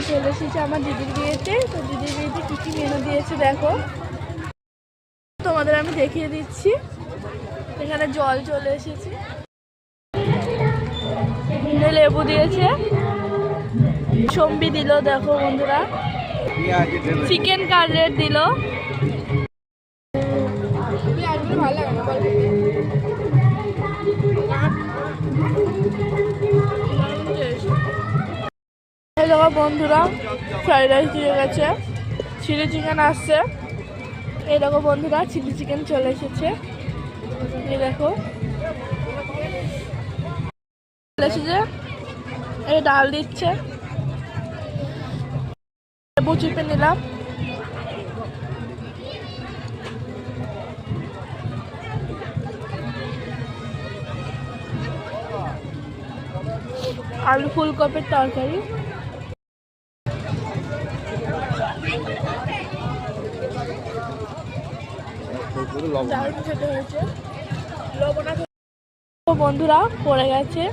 চলে এসেছি আমার দিদির বিয়েতে। তো দিদির বিয়েতে কী কী মেনু দিয়েছে দেখো, তোমাদের আমি দেখিয়ে দিচ্ছি। এখানে জল চলে এসেছে, লেবু দিয়েছে, সম্বি দিল দেখো বন্ধুরা, চিকেন কাটলেট দিল। দেখো বন্ধুরা, ফ্রাইড রাইস দিয়ে গেছে, চিলি চিকেন আসছে। এই দেখো বন্ধুরা, চিলি চিকেন চলে এসেছে। এই দেখো চলে এসেছে, এই ডাল দিচ্ছে, লেবু চিপে নিলাম। আলু ফুলকপির তরকারি, দারুণ খেতে হয়েছে। বন্ধুরা পড়ে গেছে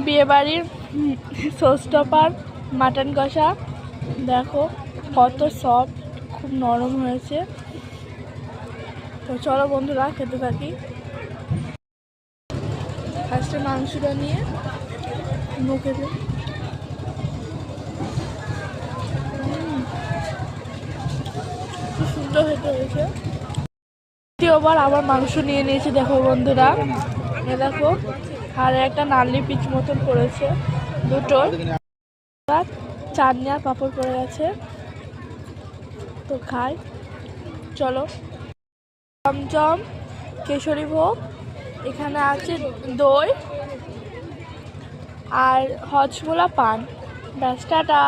বিয়ে বাড়ির শোস্টপার মাটন কষা, দেখো কত সফট, খুব নরম হয়েছে। তো চলো বন্ধুরা খেতে থাকি। ফার্স্টে মাংসটা নিয়ে মুখে খুব সুন্দর খেতে হয়েছে। দ্বিতীয়বার আবার মাংস নিয়ে নিয়েছি দেখো বন্ধুরা, এ দেখো, আর একটা নালি পিচ মতন পড়েছে, দুটো চাটনি আর পাঁপড় পড়ে গেছে। তো খাই, চলো। চমচম, কেশরী ভোগ, এখানে আছে দই আর হজমোলা পান। ব্যাস, টাটা।